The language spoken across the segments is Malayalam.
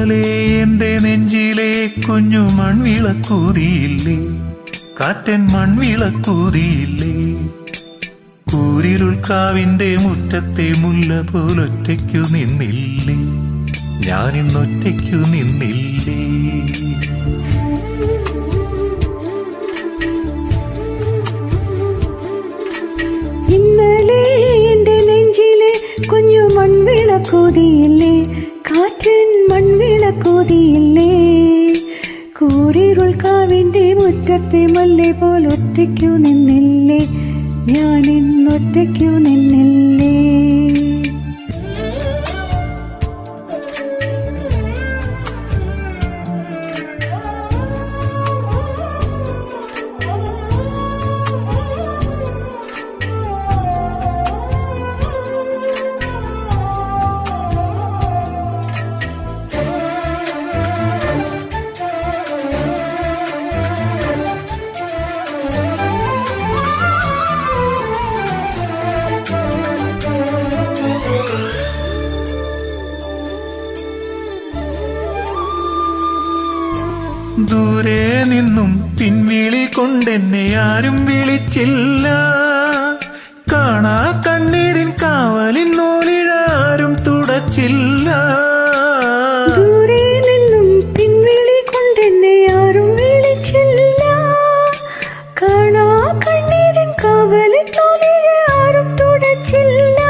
ഇന്നലെ എന്റെ നെഞ്ചിലെ കുഞ്ഞു മൺവിളക്കൂതിയില്ലേ, കാറ്റൻ മൺവിളക്കൂതിയില്ലേ. കൂരിരുൾക്കാവിന്റെ മുറ്റത്തെ മുല്ല പോലൊറ്റയ്ക്കു നിന്നില്ലേ, ഞാനിന്നൊറ്റയ്ക്കു നിന്നില്ലേ. ഇന്നലെ എന്റെ നെഞ്ചിലെ കുഞ്ഞു മൺവിളക്കൂതിയില്ലേ, കാറ്റൻ മൺവിളക്കൂതിയില്ലേ. കൂരിരുൾക്കാവിന്റെ മുറ്റത്തെ മല്ലെ പോലൊറ്റയ്ക്കു നിന്നില്ലേ, ഞാനിന്നൊറ്റയ്ക്കു നിന്നില്ലേ. ദൂരെ നിന്നും പിൻവിളി കൊണ്ടെന്നെ ആരും വിളിച്ചില്ല, കാണാ കണ്ണീരിൻ കാവലിൻ നൂലിഴ ആരും തുടച്ചില്ല. ദൂരെ നിന്നും പിൻവിളി കൊണ്ടെന്നെ ആരും വിളിച്ചില്ല, കാണാ കണ്ണീരിൻ കാവലിൻ നൂലിഴ ആരും തുടച്ചില്ല.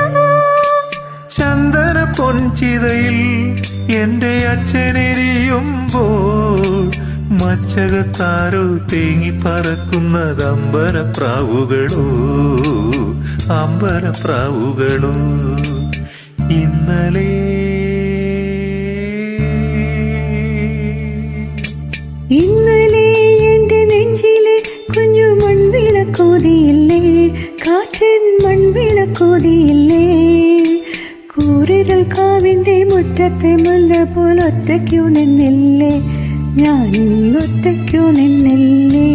ചന്ദന പൊൻചിതയിൽ എന്റെ അച്ഛനെരിയുമ്പോൾ മച്ചകത്താരോ തേങ്ങി പറക്കുന്നത് അമ്പരപ്രാവുകളോ, അമ്പരപ്രാവുകളോ. ഇന്നലെ ഇന്നലെ എന്റെ നെഞ്ചിലെ കുഞ്ഞു മൺവിളക്കൂതിയില്ലേ, കാറ്റൻ മൺവിളക്കൂതിയില്ലേ. കൂരിരുൾക്കാവിന്റെ മുറ്റത്തെ മുല്ല പോലൊറ്റയ്ക്കു നിന്നില്ലേ, ഞാനിന്നൊറ്റയ്ക്കു നിന്നില്ലേ.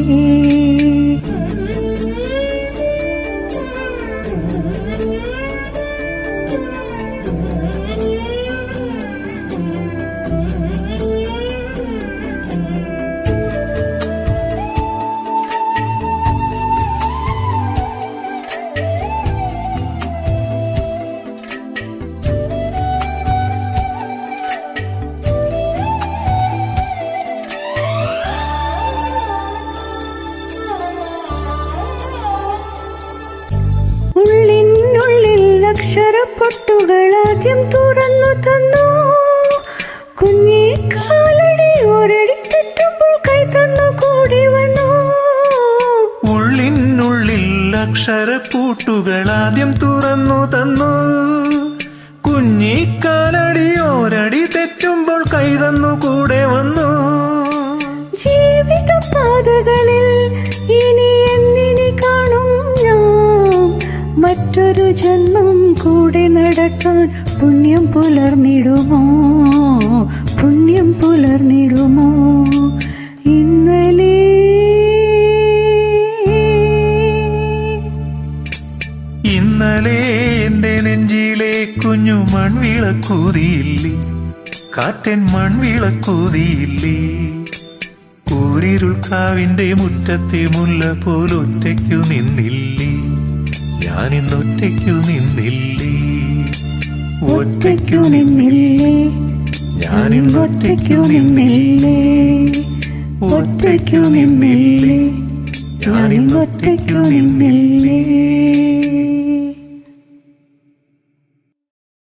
ഉള്ളിനുള്ളിൽ അക്ഷരപ്പൊട്ടുകൾ ആദ്യം തുറന്നു തന്നു, കുഞ്ഞി കാലടി ഒരടി തെറ്റുമ്പോൾ കൈ തന്നു കൂടി വന്നു. ഉള്ളിനുള്ളിൽ അക്ഷരപ്പൂട്ടുകൾ ആദ്യം തുറന്നു തന്നു, കുഞ്ഞിക്കാലടി ഒരടി തെറ്റുമ്പോൾ കൈ തന്നു കൂടെ വന്നു. ജീവിത പാതകളിൽ ഇനി എന്നിനി കാണും ഞാൻ, മറ്റൊരു ജന്മം കൂടെ നടക്കാൻ പുണ്യം പുലർന്നിടുമോ, പുണ്യം പുലർന്നിടുമോ. ഇന്നലെ ഇന്നലെ എന്റെ നെഞ്ചിലെ കുഞ്ഞു മൺവിളക്കൂതിയില്ലേ, കാറ്റൻ മൺവിളക്കൂതിയില്ലേ. കൂരിരുൾക്കാവിന്റെ മുറ്റത്തെ മുല്ല പോലൊറ്റയ്ക്കു നിന്നില്ലേ, ഞാനിന്നൊറ്റയ്ക്കു നിന്നില്ലേ, ഒറ്റയ്ക്കു നിന്നില്ലേ, ഞാനിന്നൊറ്റയ്ക്കു നിന്നില്ലേ, ഒറ്റയ്ക്കു നിന്നില്ലേ, ഞാനിന്നൊറ്റയ്ക്കു നിന്നില്ലേ.